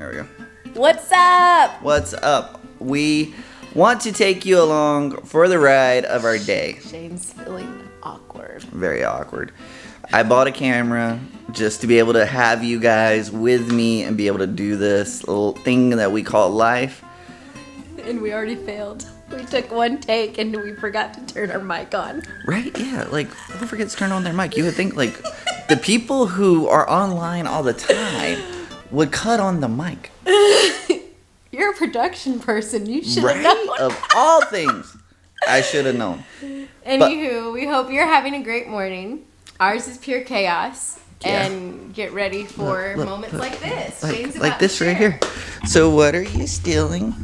There we go. What's up? What's up? We want to take you along for the ride of our day. Shane's feeling awkward. Very awkward. I bought a camera just to be able to have you guys with me and be able to do this little thing that we call life. And we already failed. We took one take and we forgot to turn our mic on. Right? Yeah. Like, who forgets to turn on their mic? You would think, like, the people who are online all the time would cut on the mic. You're a production person. You should have Right? known. Of all things, I should have known. Anywho, we hope you're having a great morning. Ours is pure chaos. Yeah. And get ready for moments like this. Shane's about Like this to right share. here. So what are you stealing?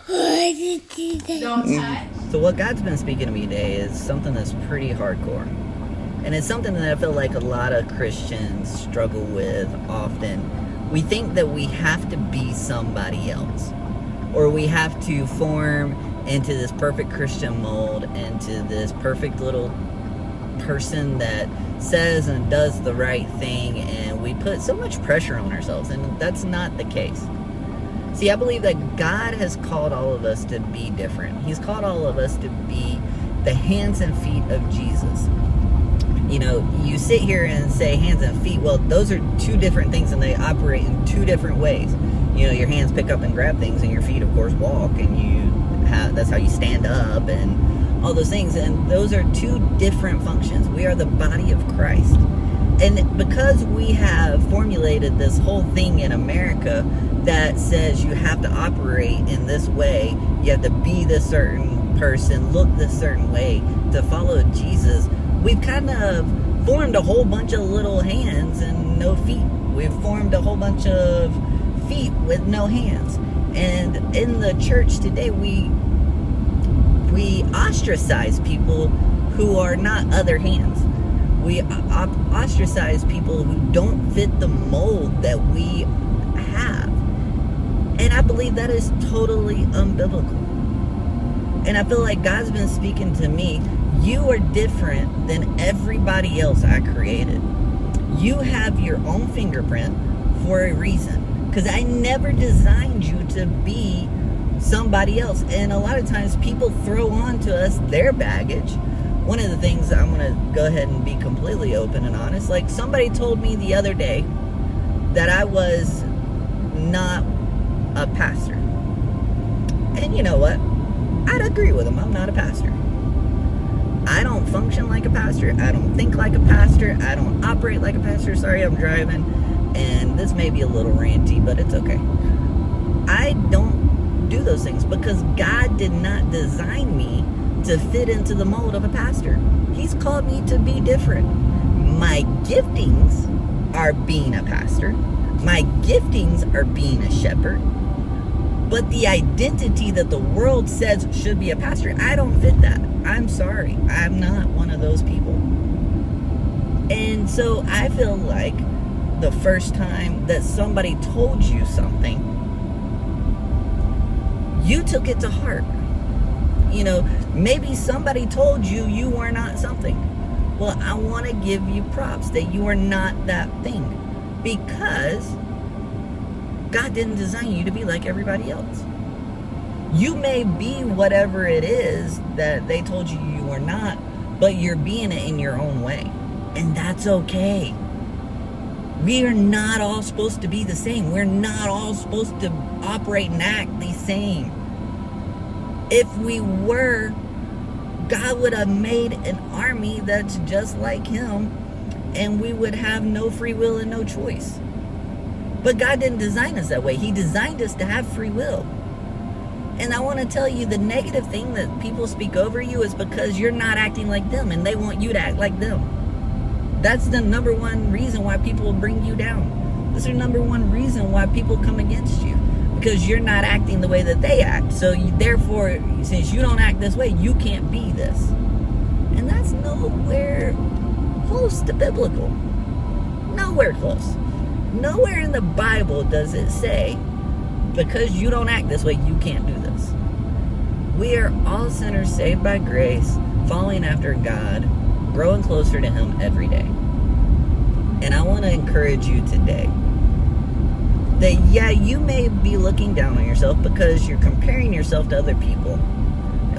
Don't touch. So what God's been speaking to me today is something that's pretty hardcore. And it's something that I feel like a lot of Christians struggle with often. We think that we have to be somebody else. Or we have to form into this perfect Christian mold, into this perfect little person that says and does the right thing, and we put so much pressure on ourselves, and that's not the case. See, I believe that God has called all of us to be different. He's called all of us to be the hands and feet of Jesus. You know, you sit here and say hands and feet. Well, those are two different things, and they operate in two different ways. You know, your hands pick up and grab things, and your feet, of course, walk, and that's how you stand up, and all those things. And those are two different functions. We are the body of Christ. And because we have formulated this whole thing in America that says you have to operate in this way, you have to be this certain person, look this certain way to follow Jesus, we've kind of formed a whole bunch of little hands and no feet. We've formed a whole bunch of feet with no hands. And in the church today, we ostracize people who are not other hands. We ostracize people who don't fit the mold that we have. And I believe that is totally unbiblical. And I feel like God's been speaking to me. You are different than everybody else I created. You have your own fingerprint for a reason. Because I never designed you to be somebody else. And a lot of times people throw on to us their baggage. One of the things I'm going to go ahead and be completely open and honest. Like, somebody told me the other day that I was not a pastor. And you know what? I'd agree with them. I'm not a pastor. I don't function like a pastor. I don't think like a pastor. I don't operate like a pastor. Sorry, I'm driving. And this may be a little ranty, but it's okay. I don't do those things because God did not design me to fit into the mold of a pastor. He's called me to be different. My giftings are being a pastor. My giftings are being a shepherd. But the identity that the world says should be a pastor, I don't fit that. I'm sorry. I'm not one of those people. And so I feel like the first time that somebody told you something, you took it to heart. You know, maybe somebody told you you were not something. Well, I want to give you props that you are not that thing, because God didn't design you to be like everybody else. You may be whatever it is that they told you you were not, but you're being it in your own way. And that's okay. We are not all supposed to be the same. We're not all supposed to operate and act the same. If we were, God would have made an army that's just like him, and we would have no free will and no choice. But God didn't design us that way. He designed us to have free will. And I want to tell you, the negative thing that people speak over you is because you're not acting like them, and they want you to act like them. That's the number one reason why people will bring you down. That's the number one reason why people come against you. Because you're not acting the way that they act. So therefore, since you don't act this way, you can't be this. And that's nowhere close to biblical. Nowhere close. Nowhere in the Bible does it say, because you don't act this way, you can't do this. We are all sinners saved by grace, following after God, growing closer to him every day. And I want to encourage you today that, yeah, you may be looking down on yourself because you're comparing yourself to other people.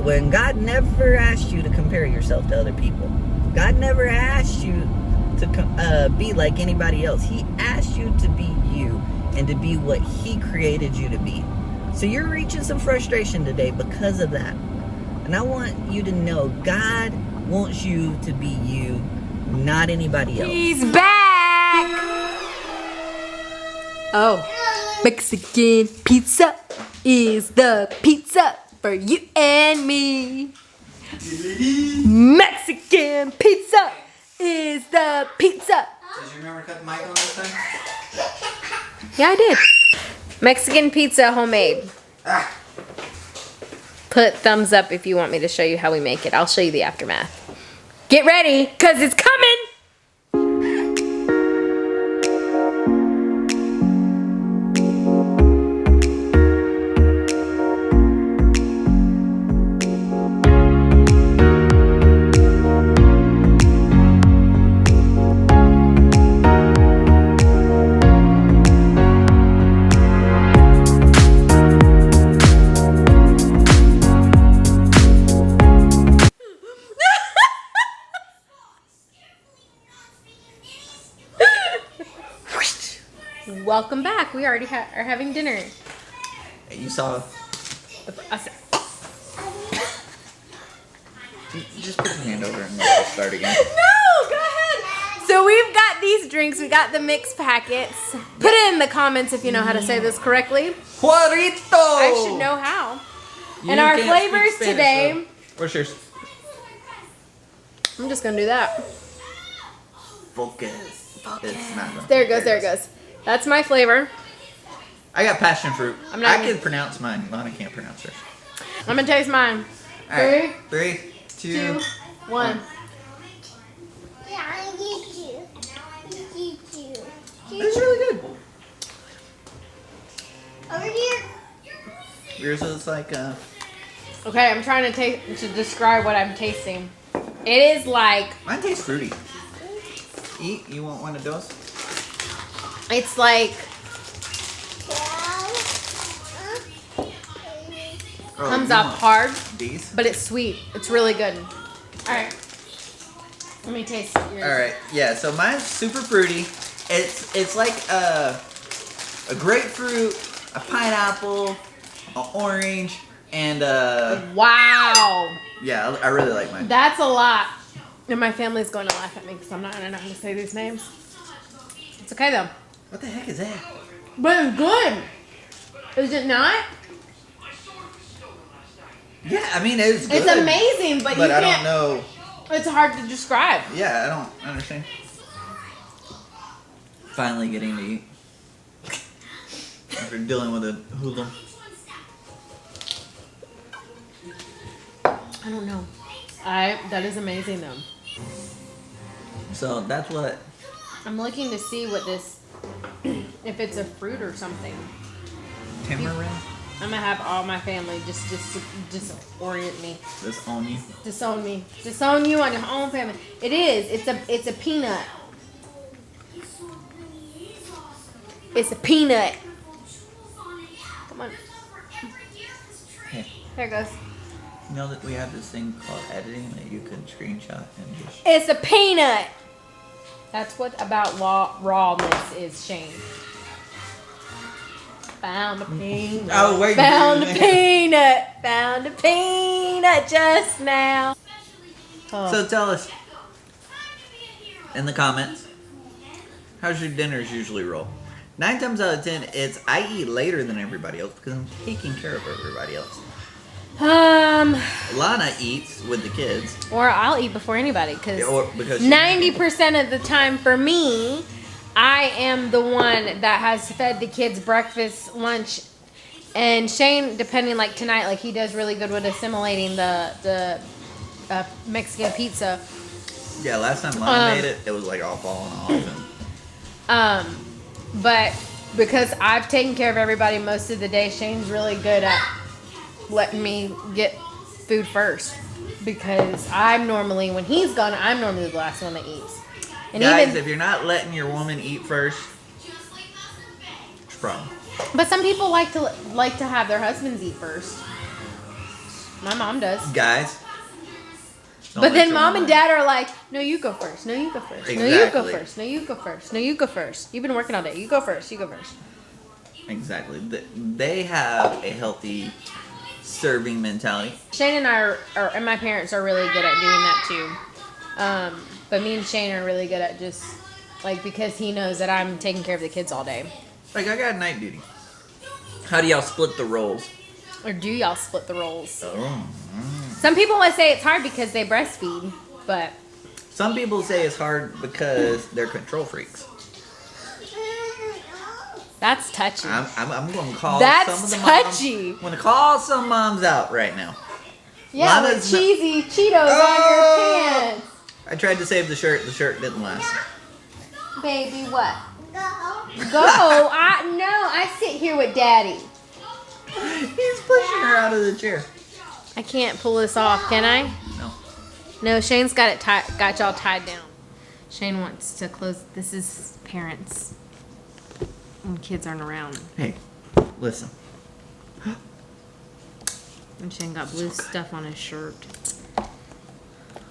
When God never asked you to compare yourself to other people. God never asked you to be like anybody else. He asked you to be you and to be what He created you to be. So you're reaching some frustration today because of that. And I want you to know God wants you to be you, not anybody else. He's back! Oh, Mexican pizza is the pizza for you and me. Mexican pizza is the pizza. Did you remember to cut the mic on this time? Yeah, I did. Mexican pizza homemade. Ah. Put thumbs up if you want me to show you how we make it. I'll show you the aftermath. Get ready, because it's coming! Welcome back. We already are having dinner. You saw. Just put your hand over and let's start again. No, go ahead. So we've got these drinks. We got the mixed packets. Put it in the comments if you know how to say this correctly. Juarito! I should know how. You And our can't flavors speak Spanish, today. though. Where's yours? I'm just gonna do that. Focus. It's not going. There it goes. There it goes. That's my flavor. I got passion fruit. I'm not I even- can pronounce mine. Lana can't pronounce hers. I'm gonna taste mine. All right. 3, 2, 2, 1. Yeah, I need you. It's really good. Over here. Yours is like Okay, I'm trying to describe what I'm tasting. It is like mine tastes fruity. Eat. You want one of those? it's like Oh, comes you off want hard, These. but it's sweet. It's really good. All right, let me taste yours. All right. Yeah. So mine's super fruity. It's like a grapefruit, a pineapple, an orange, and Wow, yeah. I really like mine. that's a lot. And my family's going to laugh at me because I'm not gonna know how to say these names. It's okay though. What the heck is that? But it's good. Is it not? Yeah. I mean, it's good. It's amazing, but you But I can't. don't know. It's hard to describe. Yeah, I don't understand. Finally getting to eat. After dealing with a hoodlum. I don't know. That is amazing though. So that's what. I'm looking to see what this, if it's a fruit or something. Tamarind? I'm gonna have all my family just orient me, This on you. disown me, disown you on your own family. It is. It's a peanut. It's a peanut. Come on. Hey, There it goes. you know that we have this thing called editing that you can screenshot and just. It's a peanut. That's what about rawness is, Shane. Found a peanut. Oh, wait. Found a peanut. Found a peanut just now. Oh. So tell us in the comments, how's your dinners usually roll? 9 times out of 10, it's I eat later than everybody else because I'm taking care of everybody else. Lana eats with the kids. Or I'll eat before anybody because Because 90% of the time for me, I am the one that has fed the kids breakfast, lunch, and Shane, depending like tonight, like he does really good with assimilating the Mexican pizza. Yeah, last time Lana made it, it was like all falling off. But because I've taken care of everybody most of the day, Shane's really good at letting me get food first. Because I'm normally, when he's gone, I'm normally the last one that eats. And Guys, even if you're not letting your woman eat first, problem. But some people like to have their husbands eat first. My mom does. Guys. don't But let then your mom and mind- dad are like, no, you go first. No, you go first. No, you go Exactly. first. No, you go first. No, you go first. You've been working all day. You go first. You go first. Exactly. They have a healthy serving mentality. Shane and I and my parents are really good at doing that too. But me and Shane are really good at just like because he knows that I'm taking care of the kids all day. Like, I got night duty. How do y'all split the roles? Or do y'all split the roles? Oh. Some people might say it's hard because they breastfeed, but Some people say it's hard because they're control freaks. that's touchy. I'm going to call That's some of the touchy. moms. I'm going to call some moms out right now. Yeah, with Lana's not- cheesy Cheetos on Oh! your pants. I tried to save the shirt. The shirt didn't last. Baby, what? Go. Go. I sit here with daddy. He's pushing her out of the chair. I can't pull this off, can I? No. No, Shane's got it got y'all tied down. Shane wants to close. This is parents when kids aren't around. Hey, listen. And Shane got blue stuff on his shirt.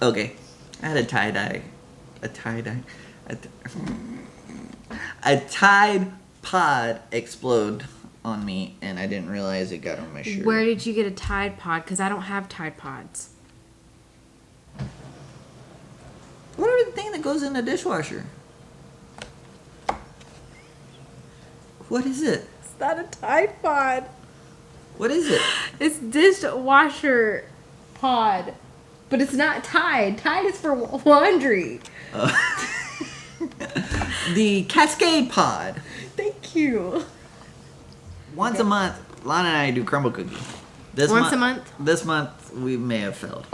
Okay. I had a Tide Pod explode on me, and I didn't realize it got on my shirt. Where did you get a Tide Pod? Because I don't have Tide Pods. What are the thing that goes in the dishwasher? What is it? It's not a Tide Pod. What is it? It's dishwasher pod. But it's not Tide. Tide is for laundry. The Cascade Pod. Thank you. Once a month, Lana and I do crumble cookies. Once a month? This month, we may have failed.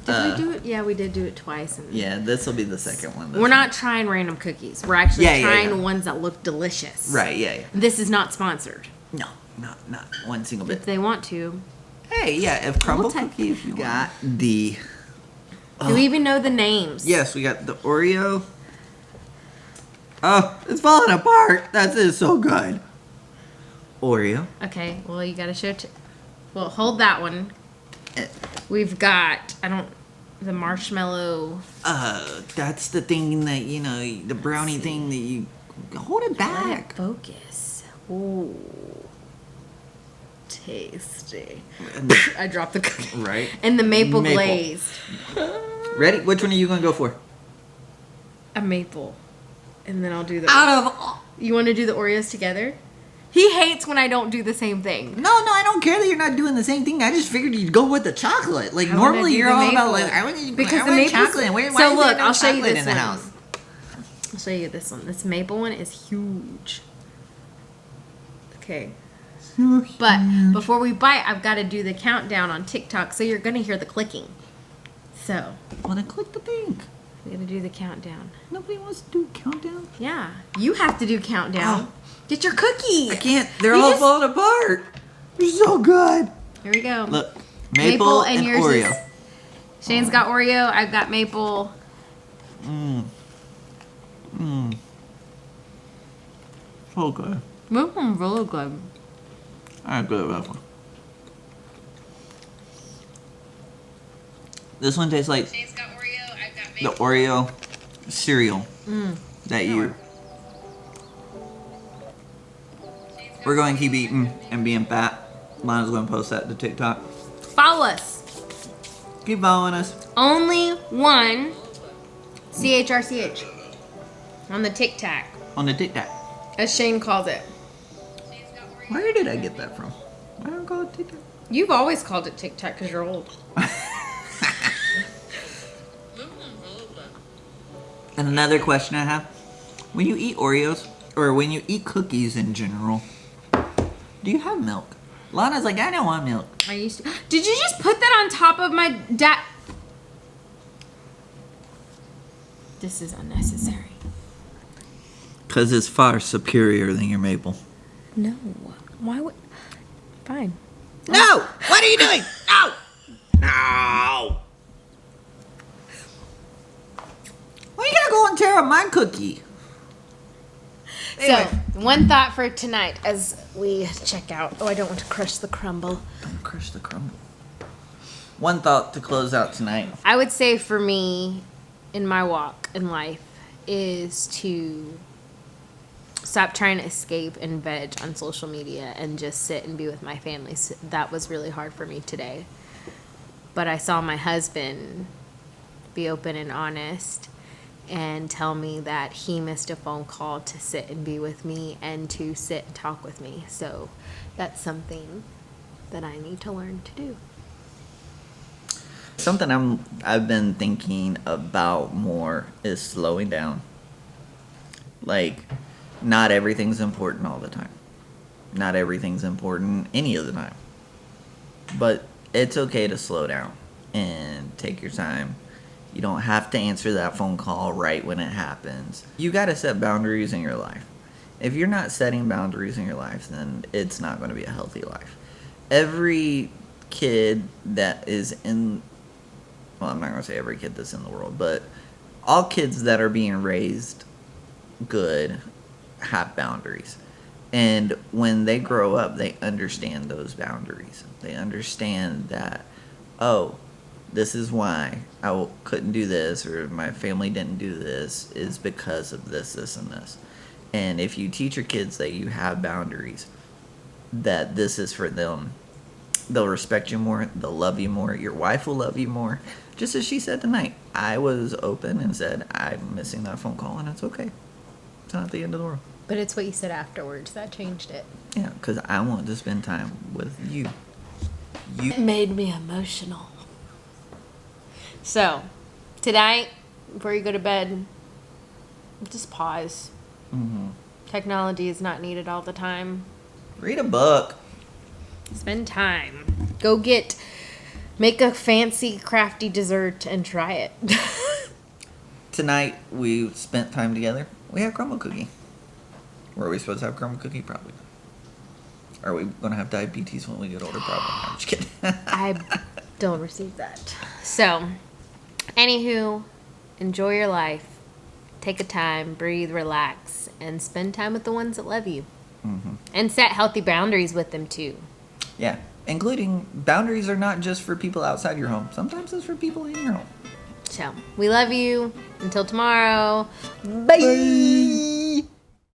Did we do it? Yeah, we did do it twice. And Yeah, this will be the second one. we're not trying random cookies. We're actually Yeah, yeah, trying yeah. ones that look delicious. Right, yeah. This is not sponsored. No, not one single bit. If they want to. Hey, yeah, if crumble take- cookies got the... Do we even know the names? Yes, we got the Oreo. Oh, it's falling apart. That is so good. Oreo. Okay, well, you gotta show. Well, hold that one. Eh. We've got, the marshmallow. That's the thing that, the brownie thing that you... Hold it Let it back. focus. Ooh. Tasty. And- I dropped the cookie. Right. And the maple Maple. glazed. Ready? Which one are you going to go for? A maple. And then I'll do the. Out of... You want to do the Oreos together? He hates when I don't do the same thing. No, I don't care that you're not doing the same thing. I just figured you'd go with the chocolate. Like, I wanna normally do you're the all about, maple. like, I want Because the maple's- chocolate. And why So is look, there no I'll show you chocolate this in the one. house? I'll show you this one. This maple one is huge. Okay. But before we bite, I've got to do the countdown on TikTok, so you're going to hear the clicking. So, Well, then click the thing. we got to do the countdown. Nobody wants to do countdown. Yeah. You have to do countdown. Oh. Get your cookie. I can't. They're You all just- falling apart. They're so good. Here we go. Look, maple and yours Oreo. is. Shane's got Oreo. I've got maple. So good. Maple's really good. I'm good with that one. This one tastes like Shane's got Oreo. I've got the Oreo cereal that you. We're going to keep eating and being fat. Lana's going to post that to TikTok. Follow us. Keep following us. Only one CHRCH on the Tic Tac, On the TikTok. as Shane calls it. Where did I get that from? I don't call it TikTok. You've always called it Tic Tac because you're old. And another question I have. When you eat Oreos, or when you eat cookies in general, do you have milk? Lana's like, I don't want milk. I used to. Did you just put that on top of my dad? This is unnecessary. Because it's far superior than your maple. No. Why would? Fine. No! What are you doing? No! No! Why you gotta go and tear up my cookie? Anyway. So, one thought for tonight as we check out. Oh, I don't want to crush the crumble. Don't crush the crumble. One thought to close out tonight. I would say for me, in my walk in life, is to stop trying to escape and veg on social media and just sit and be with my family. So that was really hard for me today. But I saw my husband be open and honest and tell me that he missed a phone call to sit and be with me and to sit and talk with me. So that's something that I need to learn to do. Something I've been thinking about more is slowing down. Like, not everything's important all the time. Not everything's important any of the time. But it's okay to slow down and take your time. You don't have to answer that phone call right when it happens. You got to set boundaries in your life. If you're not setting boundaries in your life, then it's not going to be a healthy life. Every kid that is in, well, I'm not going to say every kid that's in the world, but all kids that are being raised good have boundaries. And when they grow up, they understand those boundaries. They understand that, oh, this is why I couldn't do this, or my family didn't do this, is because of this, this, and this. And if you teach your kids that you have boundaries, that this is for them, they'll respect you more, they'll love you more, your wife will love you more. Just as she said tonight, I was open and said, I'm missing that phone call, and it's okay. It's not the end of the world. But it's what you said afterwards that changed it. Yeah, because I want to spend time with you. It made me emotional. So, tonight, before you go to bed, just pause. Mm-hmm. Technology is not needed all the time. Read a book. Spend time. Make a fancy, crafty dessert and try it. Tonight, we spent time together. We had crumble cookie. Were we supposed to have crumble cookie? Probably not. Are we going to have diabetes when we get older? Probably not. I'm just kidding. I don't receive that. So, anywho, enjoy your life. Take a time, breathe, relax, and spend time with the ones that love you. Mm-hmm. And set healthy boundaries with them, too. Yeah, including boundaries are not just for people outside your home. Sometimes it's for people in your home. So, we love you. Until tomorrow. Bye.